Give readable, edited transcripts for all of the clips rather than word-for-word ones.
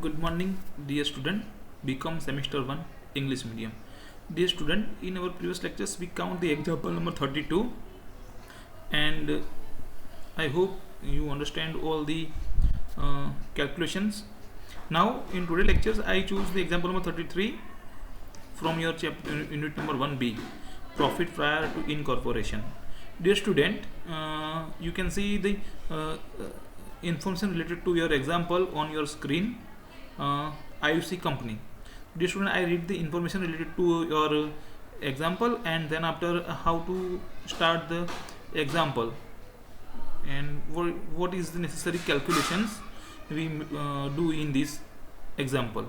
Good morning, dear student. Become semester 1 English medium. Dear student, in our previous lectures, we count the example number 32, and I hope you understand all the calculations. Now, in today's lectures, I choose the example number 33 from your chapter unit number 1B, profit prior to incorporation. Dear student, you can see the information related to your example on your screen. IUC company. Dear student, I read the information related to your example, and then after how to start the example and what is the necessary calculations we do in this example.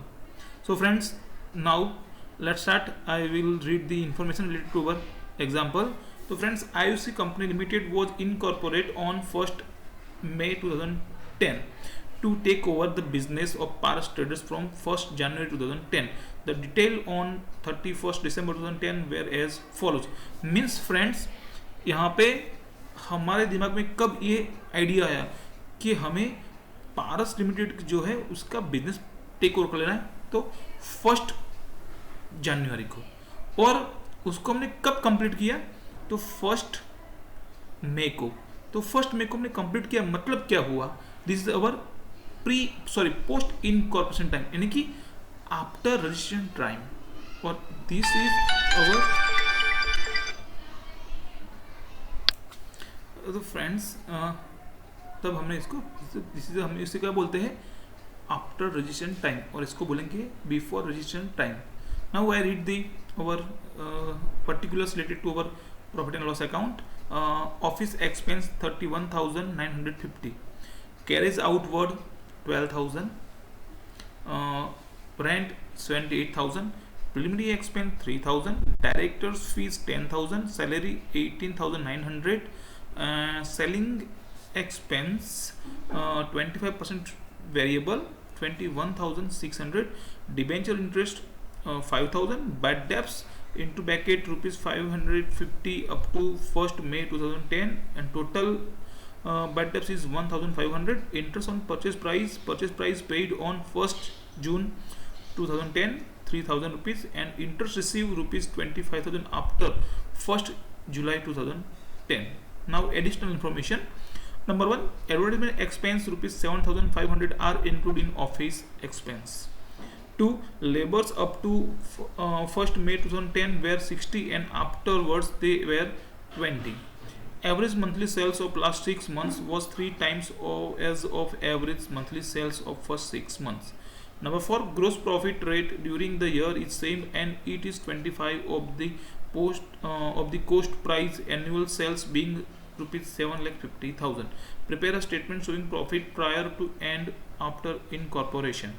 So friends, now let's start. I will read the information related to our example. So friends, IUC company limited was incorporated on 1st May 2010 to take over the business of Paras Traders from 1st January 2010. The detail on 31st December 2010 were as follows. Means friends, यहाँ पे हमारे दिमाग में कब ये idea आया कि हमें पारस लिमिटेड जो है उसका बिजनेस टेक ओवर कर लेना है, तो 1st जनवरी को, और उसको हमने कब कंप्लीट किया, तो 1st मई को। तो 1st मई को हमने कंप्लीट किया, मतलब क्या हुआ, this is our post incorporation time, यानी कि आफ्टर रजिस्ट्रेशन टाइम, और दिस इज अवर, तो फ्रेंड्स तब हमने इसको हम इसे क्या बोलते हैं, आफ्टर रजिस्ट्रेशन टाइम, और इसको बोलेंगे before registration time. Now I read the our particulars related to our profit and loss account. Office expense 31,950, carries outward 12,000, rent 78,000, preliminary expense 3,000, directors fees 10,000, salary 18,900, selling expense 25% variable 21,600, debenture interest 5,000, bad debts into bracket rupees 550 up to 1st May 2010, and total bad debts is 1,500. Interest on purchase price paid on 1st June 2010 3,000 rupees, and interest received rupees 25,000 after 1st July 2010. Now additional information. Number 1, advertisement expense rupees 7,500 are included in office expense. 2, labors up to 1st May 2010 were 60, and afterwards they were 20. Average monthly sales of last 6 months was 3 times as of average monthly sales of first 6 months. Number 4, gross profit rate during the year is same, and it is 25 of the cost price, annual sales being rupees 7,50,000. Prepare a statement showing profit prior to and after incorporation.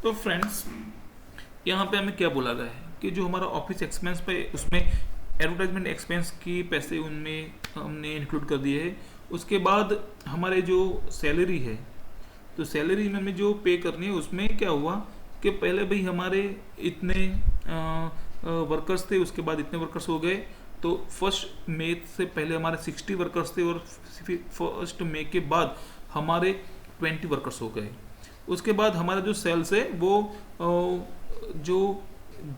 तो friends, यहाँ पे हमें क्या बोला गया है कि जो हमारा ऑफिस एक्सपेंस पे, उसमें एडवर्टाइजमेंट एक्सपेंस की पैसे उनमें हमने इंक्लूड कर दिए है। उसके बाद हमारे जो सैलरी है, तो सैलरी में हमें जो पे करनी है, उसमें क्या हुआ कि पहले भाई हमारे इतने वर्कर्स थे, उसके बाद इतने वर्कर्स हो गए, तो 1st मई से पहले हमारे 60 वर्कर्स थे, और 1st मई के बाद हमारे 20 वर्कर्स हो गए। उसके बाद हमारा जो सेल्स है वो जो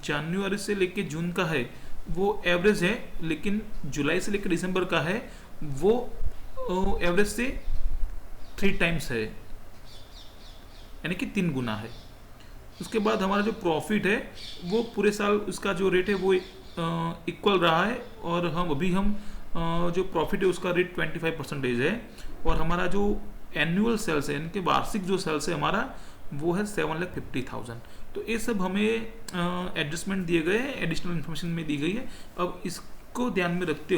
जनवरी से लेके जून का है वो एवरेज है, लेकिन जुलाई से लेकर दिसंबर का है वो एवरेज से 3 टाइम्स है, यानी कि 3 गुना है। उसके बाद हमारा जो प्रॉफिट है वो पूरे साल उसका जो रेट है वो इक्वल रहा है, और हम जो प्रॉफिट है उसका रेट 25% है, और हमारा जो एनुअल सेल्स है, इनके वार्षिक जो सेल्स है हमारा वो है 7,50,000। तो ये सब हमें एडजस्टमेंट दिए गए हैं, एडिशनल इन्फॉर्मेशन में दी गई है। अब इसको ध्यान में रखते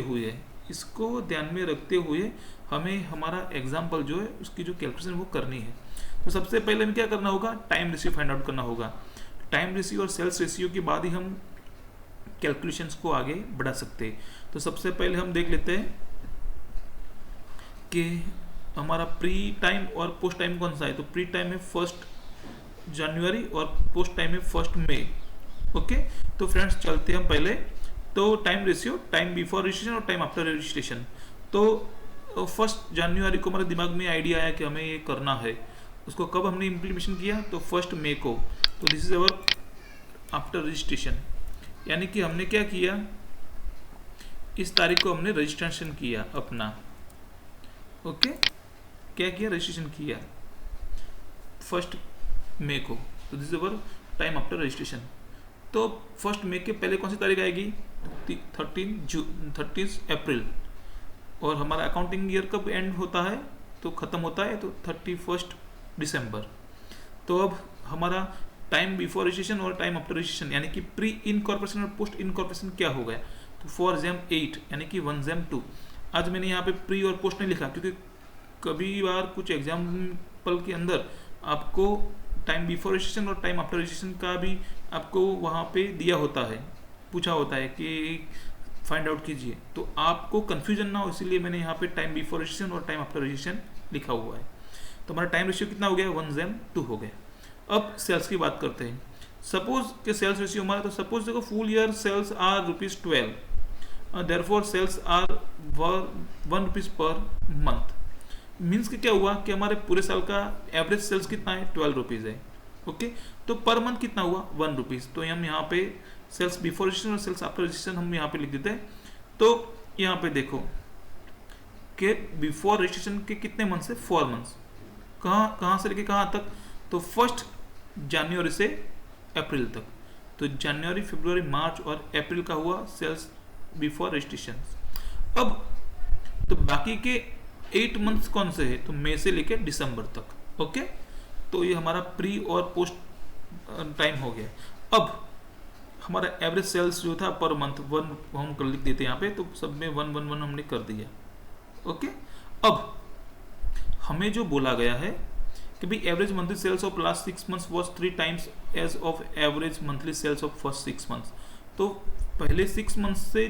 हुए हमें हमारा एग्जाम्पल जो है उसकी जो कैलकुलेशन वो करनी है। तो सबसे पहले हमें क्या करना होगा, टाइम रेशियो फाइंड आउट करना होगा। टाइम रेशियो और सेल्स रेशियो के बाद ही हम कैलकुलेशंस को आगे बढ़ा सकते हैं। तो सबसे पहले हम देख लेते हैं कि हमारा प्री टाइम और पोस्ट टाइम कौन सा है। तो प्री टाइम है 1st जनवरी और पोस्ट टाइम है 1st मई। ओके, तो फ्रेंड्स चलते हैं हम पहले। तो time ratio, time before registration और टाइम आफ्टर रजिस्ट्रेशन। तो 1st जनवरी को हमारे दिमाग में आइडिया आया कि हमें ये करना है, उसको कब हमने इम्प्लीमेंटेशन किया, तो 1 मई को। तो this is our after registration, यानी कि हमने क्या किया, इस तारीख को हमने रजिस्ट्रेशन किया अपना। ओके, क्या किया, रजिस्ट्रेशन किया 1 मई को। तो this is our time after registration. तो 1 मई के पहले कौन सी तारीख आएगी, 30 अप्रैल। और हमारा अकाउंटिंग ईयर कब एंड होता है, तो ख़त्म होता है तो 31 दिसंबर। तो अब हमारा टाइम बिफोर रजिस्ट्रेशन और टाइम आफ्टर रजिस्ट्रेशन यानी कि प्री इनकॉर्पोरेशन और पोस्ट इनकॉर्पोरेशन क्या हो गया, तो फॉर जेम 8 यानी कि 1 जेम 2। आज मैंने यहाँ पे प्री और पोस्ट नहीं लिखा क्योंकि कभी बार कुछ एग्जाम्पल के अंदर आपको टाइम बिफोर रजिस्ट्रेशन और टाइम आफ्टर रजिस्ट्रेशन का भी आपको वहाँ पे दिया होता है, पूछा होता है कि फाइंड आउट कीजिए, तो आपको कन्फ्यूजन ना हो इसीलिए मैंने यहाँ पे टाइम बिफोर रजिस्ट्रेशन और टाइम आफ्टर रजिस्ट्रेशन लिखा हुआ है। तो हमारा टाइम रेशियो कितना हो गया, 1 जेम 2 हो गया। अब सेल्स की बात करते हैं। सपोज के सेल्स रेशियो हमारा, तो सपोज देखो full year sales are ₹12, therefore sales are 1 rupees per month. Means कि क्या हुआ कि हमारे पूरे साल का एवरेज सेल्स कितना है, 12 रुपीज़ है। ओके, तो पर मंथ कितना हुआ, 1 रुपीज़। तो हम यहाँ पे सेल्स बिफोर रजिस्ट्रेशन और सेल्स आफ्टर रजिस्ट्रेशन हम यहाँ पे लिख देते हैं। तो यहाँ पे देखो कि बिफोर रजिस्ट्रेशन के कितने मंथ से, 4 मंथ्स। कहाँ से लेके कहाँ तक, तो 1 जनवरी से अप्रैल तक। तो जनवरी, फरवरी, मार्च और अप्रैल का हुआ सेल्स बिफोर रजिस्ट्रेशन। अब तो बाकी के 8 मंथ्स कौन से है, तो मई से लेके दिसंबर तक। ओके, तो ये हमारा प्री और पोस्ट टाइम हो गया। अब हमारा एवरेज सेल्स जो था पर मंथ 1 हम कर लिख देते हैं यहाँ पे, तो सब में 111 हमने कर दिया। ओके, अब हमें जो बोला गया है कि भाई average monthly sales of last 6 months was 3 times as of average monthly sales of first 6 months. तो पहले 6 मंथ्स से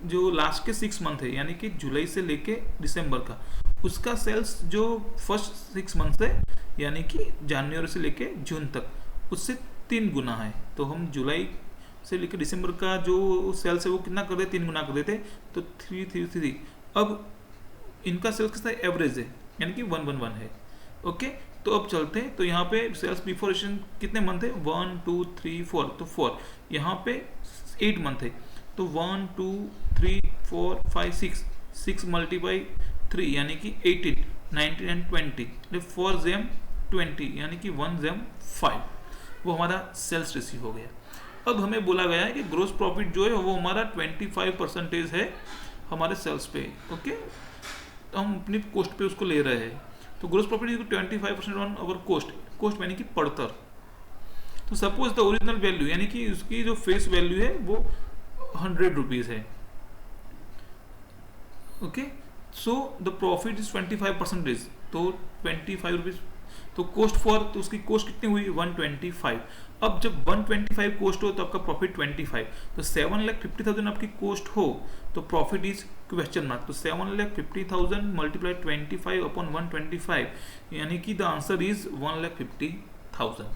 जो लास्ट के 6 मंथ है यानी कि जुलाई से लेके दिसंबर का, उसका सेल्स जो फर्स्ट 6 मंथ है यानी कि जनवरी से लेके जून तक, उससे 3 गुना है। तो हम जुलाई से लेकर दिसंबर का जो सेल्स है वो कितना कर देते, 3 गुना कर देते, तो 333। अब इनका सेल्स कितना एवरेज है यानी कि 111 है। ओके, तो अब चलते हैं। तो यहाँ पे सेल्स बिफोर रजिस्ट्रेशन कितने मंथ है, 1 2 3 4, तो 4। यहाँ पे 8 मंथ है, तो 1 2 3 4 5 6 मल्टीप्लाई 3 यानी कि 18 19 एंड 20, 4 जेम 20 यानी कि 1 जेम 5। वो हमारा सेल्स रेशियो हो गया। अब हमें बोला गया है कि ग्रोस प्रॉफिट जो है वो हमारा 25% है हमारे सेल्स पे। ओके, तो हम अपनी कॉस्ट पे उसको ले रहे हैं। तो gross profit is 25% on our cost यानी कि पड़तर। तो सपोज द ओरिजिनल वैल्यू यानी कि उसकी जो फेस वैल्यू है वो 100 रुपीज़ है। Okay, so the profit is 25%, तो 25 रुपीज़। तो कॉस्ट फॉर, तो उसकी कॉस्ट कितनी हुई, 125। अब जब 125 कॉस्ट हो तो आपका प्रॉफिट 25, तो 7,50,000 आपकी कॉस्ट हो तो प्रॉफिट इज क्वेश्चन मार्क। तो 7,50,000 मल्टीप्लाई 25 अपॉन 125 यानी कि द आंसर इज 1,50,000।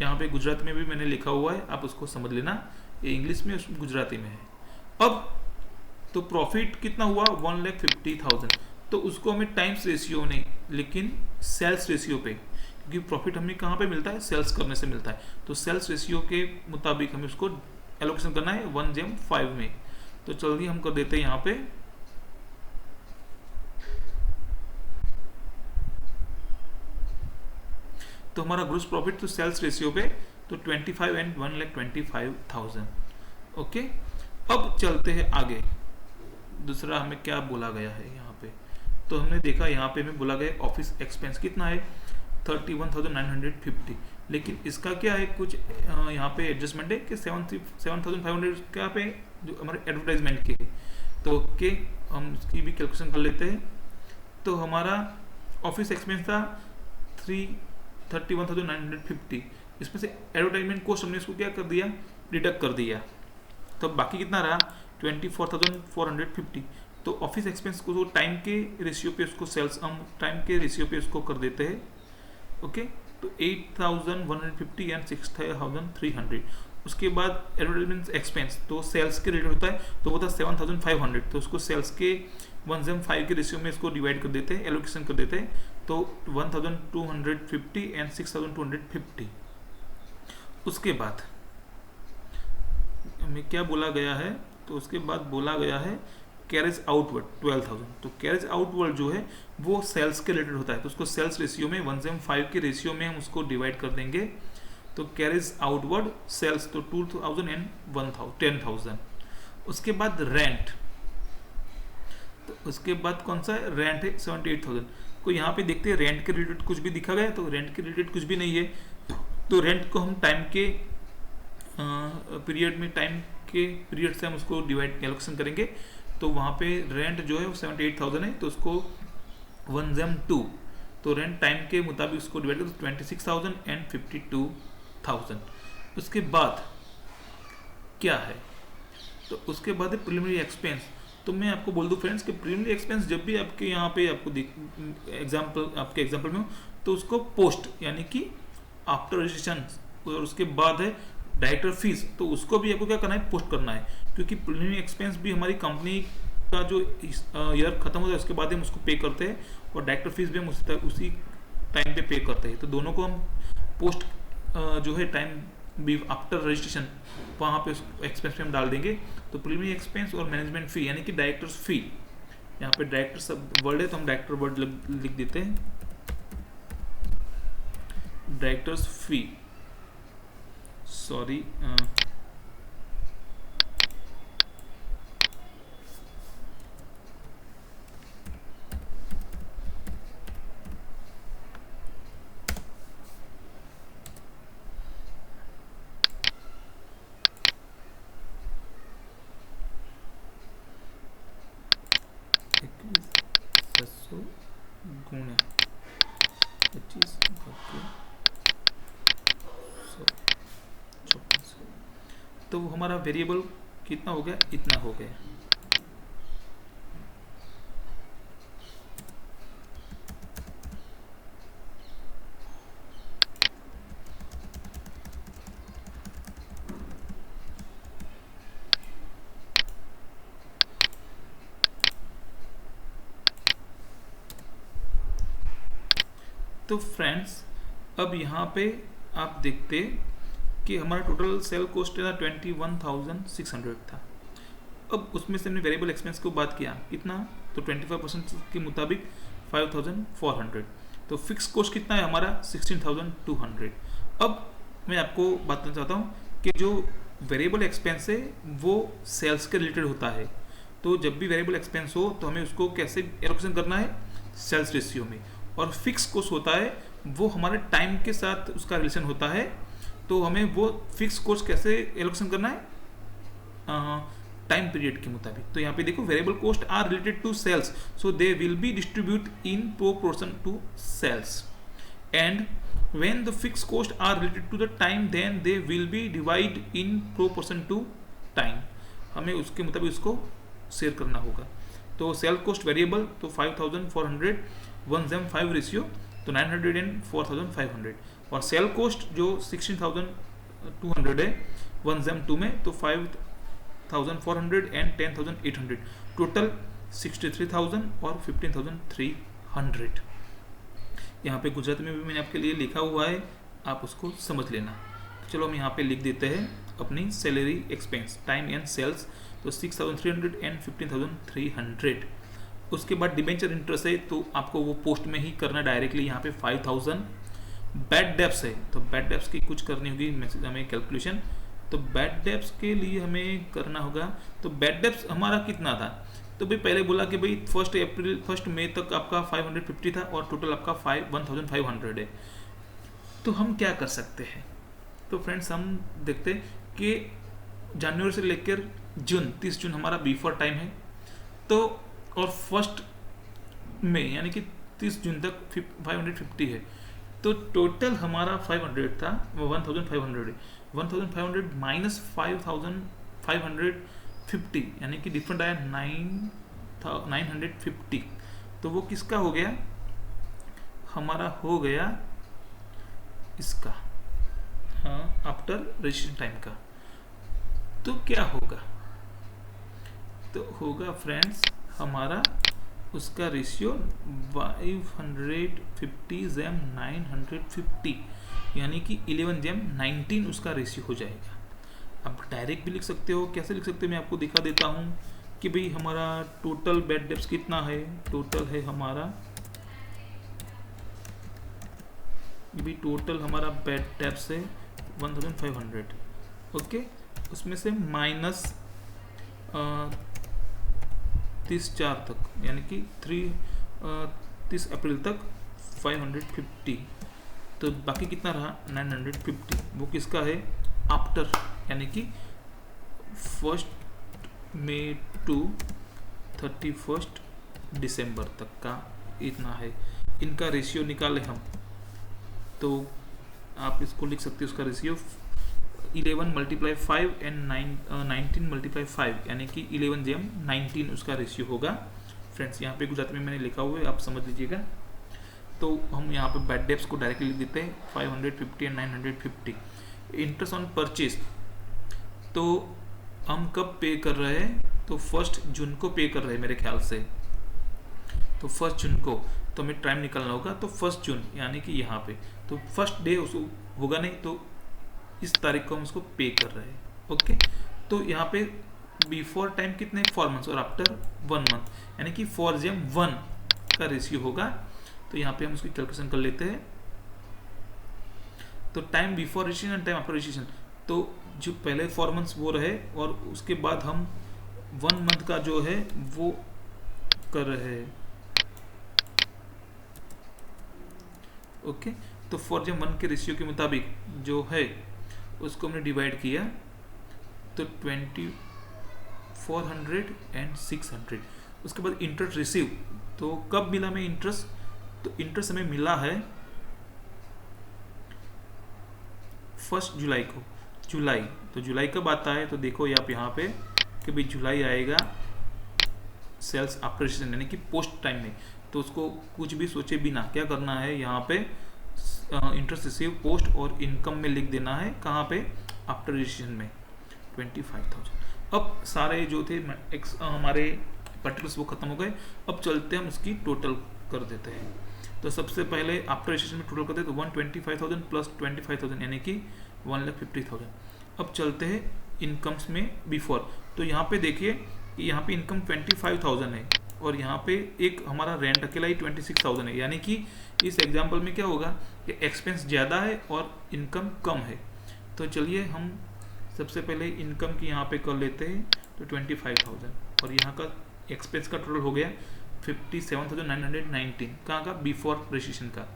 यहाँ पे गुजराती में भी मैंने लिखा हुआ है, आप उसको समझ लेना, ये इंग्लिश में गुजराती में है। अब तो प्रॉफिट कितना हुआ, 1,50,000। तो उसको हमें टाइम्स रेशियो नहीं लेकिन सेल्स रेशियो पे, क्योंकि प्रॉफिट हमें कहाँ पे मिलता है, सेल्स करने से मिलता है। तो सेल्स रेशियो के मुताबिक हमें उसको एलोकेशन करना है 1 जेम 5 में। तो चलिए हम कर देते हैं यहाँ पे, तो हमारा ग्रोस प्रॉफिट तो सेल्स रेशियो पे तो 25 एंड 1,25,000। ओके, अब चलते हैं आगे। दूसरा हमें क्या बोला गया है यहाँ पे, तो हमने देखा यहाँ पे हमें बोला गया ऑफिस एक्सपेंस कितना है, 31,950। लेकिन इसका क्या है, कुछ यहाँ पे एडजस्टमेंट है कि 7,500 क्या पे जो हमारे एडवर्टाइजमेंट के, तो ओके हम उसकी भी कैलकुलेशन कर लेते हैं। तो हमारा ऑफिस एक्सपेंस था 31,950, इसमें से एडवर्टाइजमेंट कॉस्ट हमने इसको क्या कर दिया, डिडक्ट कर दिया, तो बाकी कितना रहा 24,450। तो ऑफिस एक्सपेंस को टाइम के रेशियो पे उसको सेल्स, हम टाइम के रेशियो पे उसको कर देते हैं। ओके, तो 8,150 एंड 6,300। उसके बाद एडवर्टाइजमेंट एक्सपेंस तो सेल्स के रेट होता है, तो वो था 7,500, तो उसको सेल्स के 1/5 के रेशियो में इसको डिवाइड कर देते हैं, एलोकेशन कर देते हैं। तो 1250 एंड 6250। उसके बाद हमें क्या बोला गया है, तो उसके बाद बोला गया है कैरेज आउटवर्ड 12,000। तो कैरेज आउटवर्ड जो है वो सेल्स के रिलेटेड होता है, तो उसको सेल्स रेशियो में 1:5 के रेशियो में हम उसको डिवाइड कर देंगे। तो कैरेज आउटवर्ड सेल्स तो 2,000 एंड 10,000। उसके बाद रेंट, तो उसके बाद कौन सा है, रेंट है 78,000। को यहाँ पे देखते हैं रेंट के रिलेटेड कुछ भी दिखा गया, तो रेंट के रिलेटेड कुछ भी नहीं है। तो रेंट को हम टाइम के पीरियड में, टाइम के पीरियड से हम उसको डिवाइड एलोकेशन करेंगे। तो वहाँ पे रेंट जो है वो 78,000 है, तो उसको 1/2, तो रेंट टाइम के मुताबिक उसको डिवाइड करें तो 26,000 एंड 52,000। उसके बाद क्या है, तो उसके बाद है प्रिलिमिनरी एक्सपेंस। तो मैं आपको बोल दूं फ्रेंड्स कि प्रिलिमिनरी एक्सपेंस जब भी आपके यहाँ पे आपको आपके एग्जाम्पल में हो, तो उसको पोस्ट यानी कि आफ्टर रजिस्ट्रेशन, और उसके बाद है डायरेक्टर फीस, तो उसको भी आपको क्या करना है, पोस्ट करना है। क्योंकि प्रिलिमिनरी एक्सपेंस भी हमारी कंपनी का जो ईयर खत्म होता है उसके बाद हम उसको पे करते हैं, और डायरेक्टर फीस भी हम उसी टाइम पे करते हैं। तो दोनों को हम पोस्ट जो है टाइम भी आफ्टर रजिस्ट्रेशन वहाँ पे एक्सपेंस पे हम डाल देंगे। तो प्रिलिमिनरी एक्सपेंस और मैनेजमेंट फी यानी कि डायरेक्टर्स फी, यहाँ पे डायरेक्टर सब वर्ड है तो हम डायरेक्टर वर्ड लिख देते हैं, डायरेक्टर्स फी, सॉरी गुणा 25 तो हमारा वेरिएबल कितना हो गया, इतना हो गया। तो फ्रेंड्स अब यहाँ पे आप देखते कि हमारा टोटल सेल कॉस्ट था 21,600 था। अब उसमें से हमने वेरिएबल एक्सपेंस को बात किया कितना, तो 25% के मुताबिक 5,400। तो फिक्स कॉस्ट कितना है हमारा 16,200। अब मैं आपको बताना चाहता हूँ कि जो वेरिएबल एक्सपेंस है वो सेल्स के रिलेटेड होता है। तो जब भी वेरिएबल एक्सपेंस हो तो हमें उसको कैसे एलोकेशन करना है, सेल्स रेशियो में। और फिक्स कॉस्ट होता है वो हमारे टाइम के साथ उसका रिलेशन होता है, तो हमें वो फिक्स कॉस्ट कैसे एलोकेशन करना है, टाइम पीरियड के मुताबिक। तो यहाँ पे देखो variable cost are related to sales, so they will be distribute in proportion to sales, and when the fixed cost are related to the time then they will be divided in proportion to time। हमें उसके मुताबिक उसको share करना होगा। तो cell cost variable तो 5,400 1:5 ratio, तो 900 and 4,500। और सेल कॉस्ट जो 16,200 है 1:2 में, तो 5,400 एंड 10,800, टोटल 63,000 और 15,300। यहाँ पे गुजराती में भी मैंने आपके लिए लिखा हुआ है, आप उसको समझ लेना। तो चलो हम यहाँ पे लिख देते हैं अपनी salary expense time and sales, तो 6,300 एंड 15,300। उसके बाद डिबेंचर इंटरेस्ट है तो आपको वो पोस्ट में ही करना डायरेक्टली, यहाँ पे 5,000। बैड डेब्ट्स है तो बैड डेब्ट्स की कुछ करनी होगी हमें कैलकुलेशन, तो बैड डेब्ट्स के लिए हमें करना होगा। तो बैड डेब्ट्स हमारा कितना था, तो भाई पहले बोला कि भाई 1 मई तक आपका 550 था और टोटल आपका 1,500 है। तो हम क्या कर सकते हैं, तो फ्रेंड्स हम देखते हैं कि जनवरी से लेकर जून 30 जून हमारा बिफोर टाइम है, तो और 1 मई यानी कि 30 जून तक 550 है, तो टोटल हमारा 500 था, 1,500 है। 1,500 माइनस 5,550 यानी कि डिफरेंट आया 950, तो वो किसका हो गया, हमारा हो गया इसका, हाँ आफ्टर रजिस्ट्रेशन टाइम का। तो क्या होगा, तो होगा फ्रेंड्स हमारा उसका रेशियो 550/950, यानी कि 11/19 उसका रेशियो हो जाएगा। अब डायरेक्ट भी लिख सकते हो, कैसे लिख सकते हो मैं आपको दिखा देता हूँ कि भाई हमारा टोटल बैड डेब्ट्स कितना है। टोटल है हमारा, भी टोटल हमारा बैड डेब्ट्स है 1500, ओके। उसमें से माइनस 30/4 तक, यानी कि 30 अप्रैल तक 550, तो बाकी कितना रहा 950। वो किसका है, आफ्टर, यानी कि 1 मई टू 31 दिसंबर तक का इतना है। इनका रेशियो निकाले हम, तो आप इसको लिख सकते हो, उसका रेशियो 11 × 5 एंड 19 × 5, यानी कि 11/19 उसका रेशियो होगा। फ्रेंड्स यहाँ पे गुजराती में मैंने लिखा हुआ है, आप समझ लीजिएगा। तो हम यहाँ पे बैड डेब्ट्स को डायरेक्टली लिख देते हैं 550 एंड 950। इंटरेस्ट ऑन परचेज, तो हम कब पे कर रहे हैं, तो 1 जून को पे कर रहे हैं मेरे ख्याल से। तो 1 जून को, तो हमें टाइम निकालना होगा, तो 1 जून यानी कि यहाँ पे, तो फर्स्ट डे उसको होगा नहीं, तो इस तारीख को हम उसको पे कर रहे हैं, ओके। तो यहाँ पे बिफोर टाइम कितने 4 मंथ्स और आफ्टर 1 मंथ, यानी कि 4/1 का रेशियो होगा। तो यहाँ पे हम उसकी कैलकुलेशन कर लेते हैं। तो time before registration and time after registration, तो जो पहले 4 मंथ्स वो रहे, और उसके बाद हम 1 मंथ का जो है वो कर रहे हैं, ओके। तो 4/1 के रेशियो के मुताबिक जो है उसको हमने डिवाइड किया, तो 2400 एंड 600। उसके बाद इंटरेस्ट रिसीव, तो कब मिला हमें इंटरेस्ट, तो इंटरेस्ट हमें मिला है 1 जुलाई को। जुलाई, तो जुलाई कब आता है, तो देखो आप यहाँ पे कि भाई जुलाई आएगा सेल्स आफ्टर रजिस्ट्रेशन, यानी कि पोस्ट टाइम में। तो उसको कुछ भी सोचे बिना क्या करना है, यहाँ पे इंटरेस्ट रिसीव पोस्ट और इनकम में लिख देना है, कहाँ पे, आफ्टर रजिस्ट्रेशन में 25,000। अब सारे जो थे हमारे पर्टिकुलर्स वो खत्म हो गए। अब चलते हम उसकी टोटल कर देते हैं। तो सबसे पहले आफ्टर रजिस्ट्रेशन में टोटल करते हैं, तो 125,000 प्लस 25,000 यानी कि 1,50,000। अब चलते हैं इनकम्स में बिफोर। तो यहाँ पे देखिए कि यहाँ पे इनकम 25,000 है, और यहाँ पे एक हमारा रेंट अकेला ही 26,000 है, यानी कि इस एग्जाम्पल में क्या होगा कि एक्सपेंस ज़्यादा है और इनकम कम है। तो चलिए हम सबसे पहले इनकम की यहाँ पे कर लेते हैं, तो 25,000, और यहाँ का एक्सपेंस का टोटल हो गया 57,919, कहाँ का, बिफोर रजिस्ट्रेशन का।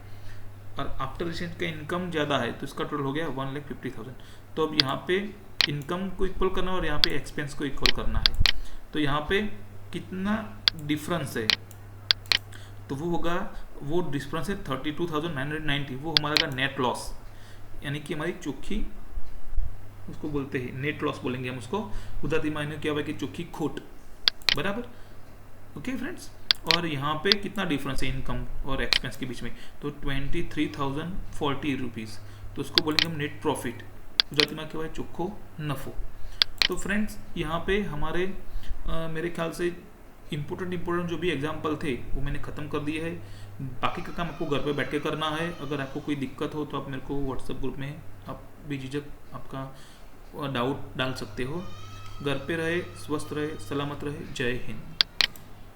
और आफ्टर रजिस्ट्रेशन का इनकम ज़्यादा है, तो इसका टोटल हो गया 1,50,000। तो अब यहाँ पे इनकम को इक्वल करना है और यहाँ पे एक्सपेंस को इक्वल करना है। तो यहाँ पे कितना डिफरेंस है, तो वो होगा, वो डिफरेंस है 32,990, वो हमारा का नेट लॉस, यानी कि हमारी चोखी, उसको बोलते हैं नेट लॉस बोलेंगे हम उसको, गुजराती मायने क्या हुआ कि चोखी खोट, बराबर, ओके फ्रेंड्स। और यहाँ पे कितना डिफरेंस है इनकम और एक्सपेंस के बीच में, तो 23,040 रुपीज़, तो उसको बोलेंगे हम नेट प्रॉफिट, गुजराती में क्या हुआ है, चोखो नफो। तो फ्रेंड्स यहाँ पे हमारे मेरे ख्याल से इम्पोर्टेंट जो भी एग्जाम्पल थे वो मैंने ख़त्म कर दिए है। बाकी का काम आपको घर पे बैठ के करना है। अगर आपको कोई दिक्कत हो तो आप मेरे को व्हाट्सएप ग्रुप में आप बेझिझक आपका डाउट डाल सकते हो। घर पे रहे, स्वस्थ रहे, सलामत रहे। जय हिंद।